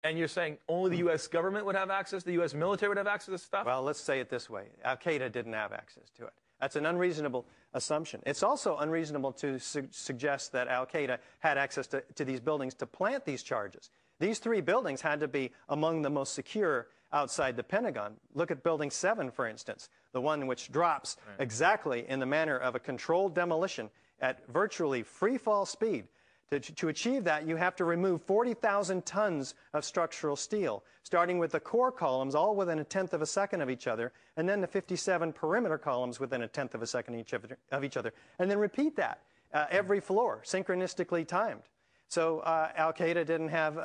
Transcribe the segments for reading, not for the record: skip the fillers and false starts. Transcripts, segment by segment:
And you're saying only the U.S. government would have access, the U.S. military would have access to this stuff? Well, let's say it this way. Al-Qaeda didn't have access to it. That's an unreasonable assumption. It's also unreasonable to suggest that Al-Qaeda had access to these buildings to plant these charges. These 3 buildings had to be among the most secure outside the Pentagon. Look at Building 7, for instance, the one which drops exactly in the manner of a controlled demolition at virtually free-fall speed. To achieve that, you have to remove 40,000 tons of structural steel, starting with the core columns all within 1/10 of a second of each other, and then the 57 perimeter columns within 1/10 of a second of each other, and then repeat that every floor, synchronistically timed. So Al-Qaeda didn't have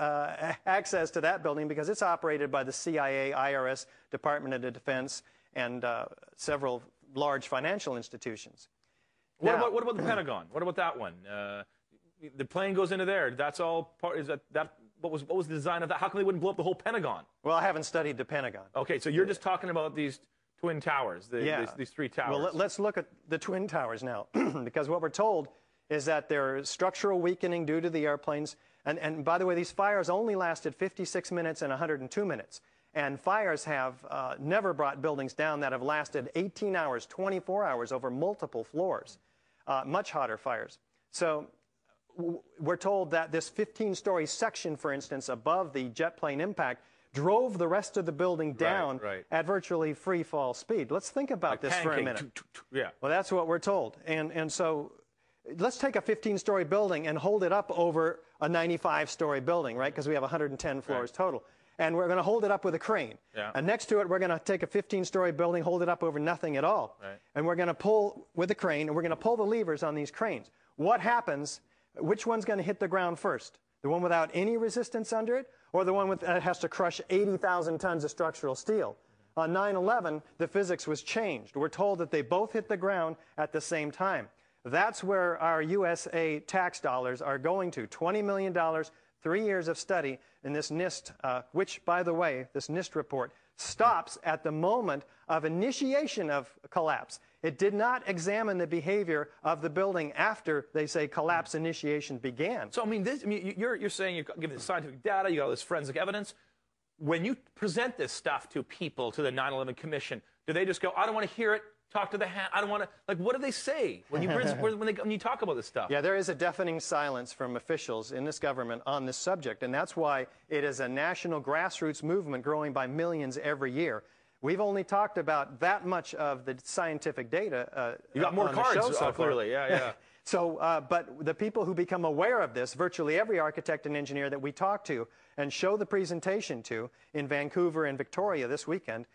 access to that building because it's operated by the CIA, IRS, Department of Defense, and several large financial institutions. What about the Pentagon? What about that one? The plane goes into there. That's all part. Is that what was the design of that? How come they wouldn't blow up the whole Pentagon? Well, I haven't studied the Pentagon. Okay, so you're just talking about these twin towers, these 3 towers. Well, let's look at the twin towers now, because what we're told is that there's structural weakening due to the airplanes. And by the way, these fires only lasted 56 minutes and 102 minutes. And fires have never brought buildings down that have lasted 18 hours, 24 hours over multiple floors, much hotter fires. So we're told that this 15-story section, for instance, above the jet plane impact, drove the rest of the building down at virtually free fall speed. Let's think about this for a minute. Yeah. Well, that's what we're told. And so let's take a 15-story building and hold it up over a 95-story building, right? Because we have 110 floors total. And we're going to hold it up with a crane. Yeah. And next to it, we're going to take a 15-story building, hold it up over nothing at all. Right. And we're going to pull with a crane, and we're going to pull the levers on these cranes. What happens? Which one's going to hit the ground first? The one without any resistance under it, or the one that has to crush 80,000 tons of structural steel? On 9/11, the physics was changed. We're told that they both hit the ground at the same time. That's where our USA tax dollars are going to. $20 million, 3 years of study in this NIST, which, by the way, this NIST report stops at the moment of initiation of collapse. It did not examine the behavior of the building after, they say, collapse initiation began. So, I mean, you're saying you're giving the scientific data, you got all this forensic evidence. When you present this stuff to people, to the 9/11 Commission, do they just go, I don't want to hear it, talk to the hand, I don't want to, like, what do they say when you talk about this stuff? Yeah, there is a deafening silence from officials in this government on this subject, and that's why it is a national grassroots movement growing by millions every year. We've only talked about that much of the scientific data. You got more cards, so clearly, yeah. So, but the people who become aware of this, virtually every architect and engineer that we talk to and show the presentation to in Vancouver and Victoria this weekend,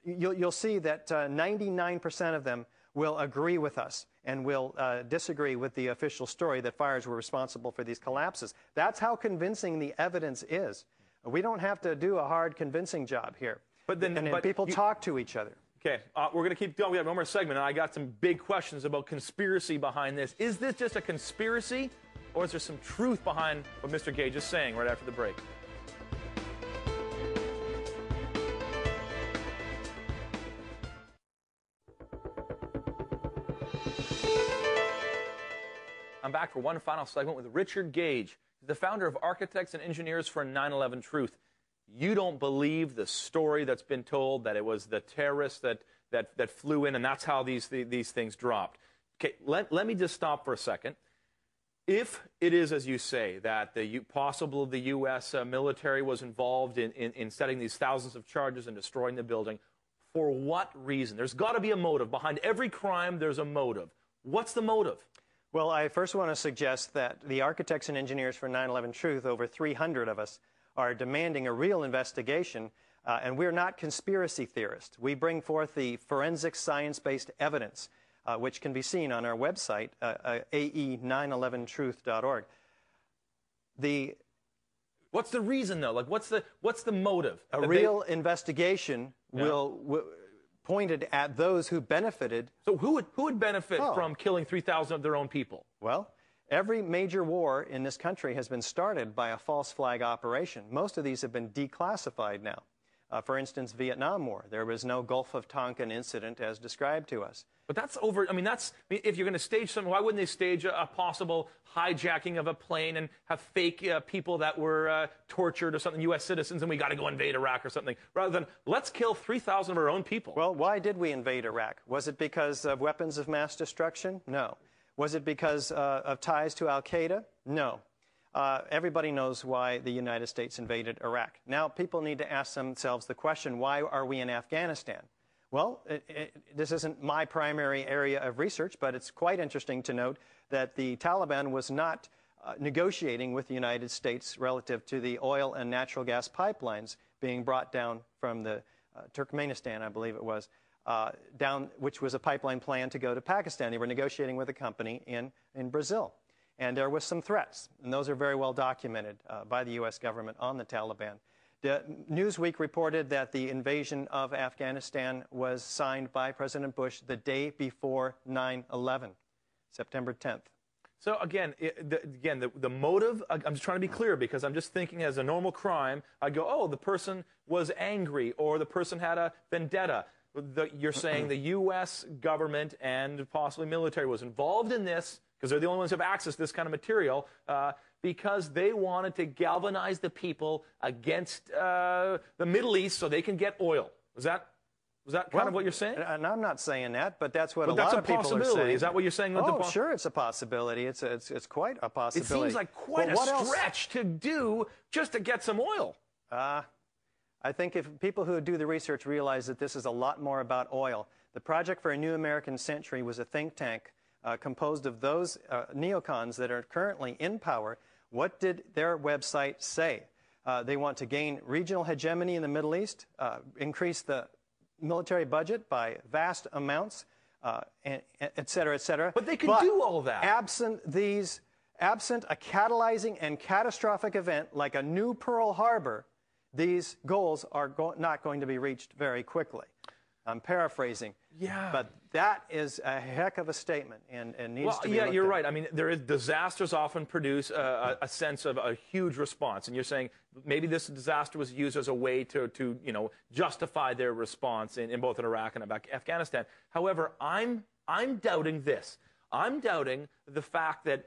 you'll see that 99% of them will agree with us and will disagree with the official story that fires were responsible for these collapses. That's how convincing the evidence is. We don't have to do a hard convincing job here. But people talk to each other. Okay, we're going to keep going. We have one more segment, and I got some big questions about conspiracy behind this. Is this just a conspiracy, or is there some truth behind what Mr. Gage is saying right after the break? I'm back for one final segment with Richard Gage, the founder of Architects and Engineers for 9/11 Truth. You don't believe the story that's been told that it was the terrorists that flew in and that's how these things dropped. Okay, let me just stop for a second. If it is, as you say, that the U.S. military was involved in setting these thousands of charges and destroying the building, for what reason? There's got to be a motive. Behind every crime, there's a motive. What's the motive? Well, I first want to suggest that the Architects and Engineers for 9/11 Truth, over 300 of us, are demanding a real investigation, and we're not conspiracy theorists. We bring forth the forensic science-based evidence, which can be seen on our website, AE911truth.org. What's the reason, though? Like, what's the motive? A real investigation will pointed at those who benefited. So who would benefit from killing 3,000 of their own people? Well, every major war in this country has been started by a false flag operation. Most of these have been declassified now. For instance, Vietnam War. There was no Gulf of Tonkin incident as described to us. But that's over. I mean, if you're going to stage something, why wouldn't they stage a possible hijacking of a plane and have fake people that were tortured or something, U.S. citizens, and we got to go invade Iraq or something, rather than let's kill 3,000 of our own people? Well, why did we invade Iraq? Was it because of weapons of mass destruction? No. Was it because of ties to Al-Qaeda? No. Everybody knows why the United States invaded Iraq. Now, people need to ask themselves the question, why are we in Afghanistan? Well, this isn't my primary area of research, but it's quite interesting to note that the Taliban was not negotiating with the United States relative to the oil and natural gas pipelines being brought down from the Turkmenistan, I believe it was, which was a pipeline plan to go to Pakistan. They were negotiating with a company in Brazil. And there was some threats, and those are very well documented by the U.S. government on the Taliban. Newsweek reported that the invasion of Afghanistan was signed by President Bush the day before 9/11, September 10th. So again, the motive, I'm just trying to be clear because I'm just thinking as a normal crime, I'd go, oh, the person was angry or the person had a vendetta. You're saying the U.S. government and possibly military was involved in this because they're the only ones who have access to this kind of material because they wanted to galvanize the people against the Middle East so they can get oil. Was that kind of what you're saying? And I'm not saying that, but that's what a lot of people are saying. Is that what you're saying? Oh, sure, it's a possibility. It's quite a possibility. It seems like quite a stretch to do just to get some oil. I think if people who do the research realize that this is a lot more about oil. The Project for a New American Century was a think tank composed of those neocons that are currently in power. What did their website say? They want to gain regional hegemony in the Middle East, increase the military budget by vast amounts, et cetera, et cetera. But they can do all that. Absent a catalyzing and catastrophic event like a new Pearl Harbor, these goals are not going to be reached very quickly. I'm paraphrasing. Yeah. But that is a heck of a statement and needs to be looked you're at. right. I mean, disasters often produce a sense of a huge response. And you're saying maybe this disaster was used as a way to justify their response in both in Iraq and Afghanistan. However, I'm doubting this. I'm doubting the fact that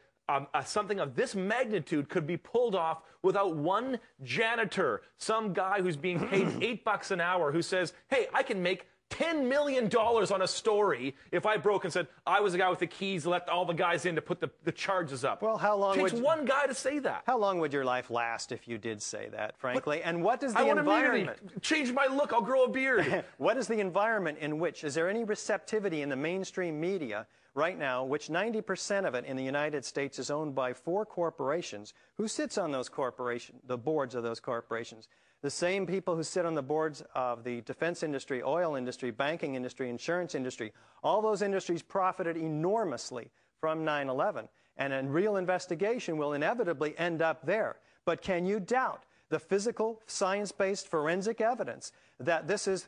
something of this magnitude could be pulled off without one janitor, some guy who's being paid $8 an hour who says, hey, I can make $10 million on a story if I broke and said, I was the guy with the keys, let all the guys in to put the charges up. Well, how long would... It takes one guy to say that. How long would your life last if you did say that, frankly? And what does the environment... Change my look, I'll grow a beard. What is the environment in which... Is there any receptivity in the mainstream media right now, which 90% of it in the United States is owned by 4 corporations? Who sits on those corporations, the boards of those corporations? The same people who sit on the boards of the defense industry, oil industry, banking industry, insurance industry. All those industries profited enormously from 9/11. And a real investigation will inevitably end up there. But can you doubt the physical, science-based forensic evidence that this is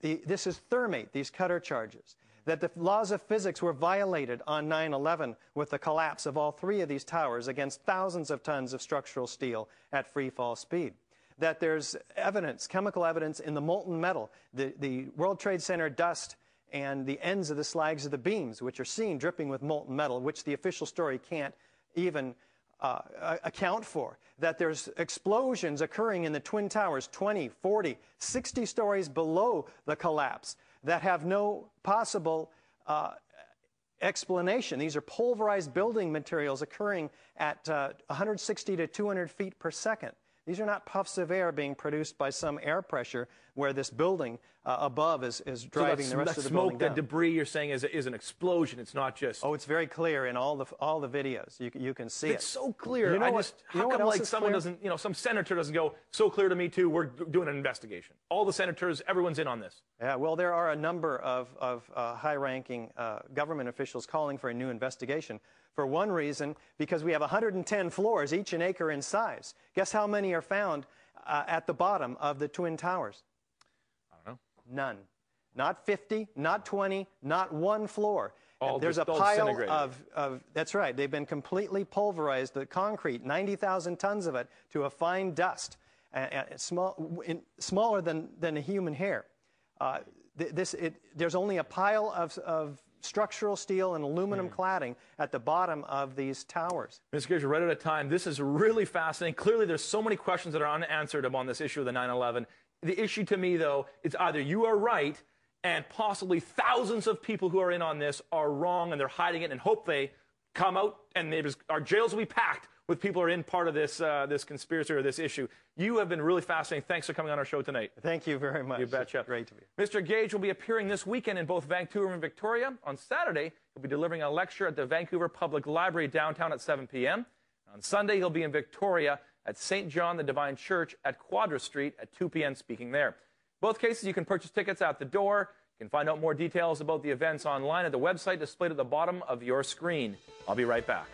thermate, these cutter charges, that the laws of physics were violated on 9/11 with the collapse of all 3 of these towers against thousands of tons of structural steel at free fall speed? That there's evidence, chemical evidence in the molten metal, the World Trade Center dust and the ends of the slags of the beams, which are seen dripping with molten metal, which the official story can't even account for. That there's explosions occurring in the Twin Towers 20, 40, 60 stories below the collapse that have no possible explanation. These are pulverized building materials occurring at 160 to 200 feet per second. These are not puffs of air being produced by some air pressure where this building above is driving the rest of the building down. That debris you're saying is an explosion. It's not just... Oh, it's very clear in all the videos. You can see it. It's so clear. How come like someone doesn't, some senator doesn't go, so clear to me too, we're doing an investigation. All the senators, everyone's in on this. Yeah, well, there are a number of high-ranking government officials calling for a new investigation. For one reason, because we have 110 floors, each an acre in size. Guess how many are found at the bottom of the Twin Towers? I don't know. None. Not 50, not 20, not one floor. There's a all pile of, that's right, they've been completely pulverized, the concrete, 90,000 tons of it, to a fine dust. smaller than a human hair. There's only a pile of structural steel and aluminum cladding at the bottom of these towers. Mr. Gage, we're right out of time. This is really fascinating. Clearly, there's so many questions that are unanswered on this issue of the 9/11. The issue to me, though, is either you are right and possibly thousands of people who are in on this are wrong and they're hiding it and hope they come out and our jails will be packed with people who are in part of this this conspiracy or this issue. You have been really fascinating. Thanks for coming on our show tonight. Thank you very much. You betcha. It's great to be here. Mr. Gage will be appearing this weekend in both Vancouver and Victoria. On Saturday, he'll be delivering a lecture at the Vancouver Public Library downtown at 7 p.m. On Sunday, he'll be in Victoria at St. John the Divine Church at Quadra Street at 2 p.m. speaking there. Both cases, you can purchase tickets at the door. You can find out more details about the events online at the website displayed at the bottom of your screen. I'll be right back.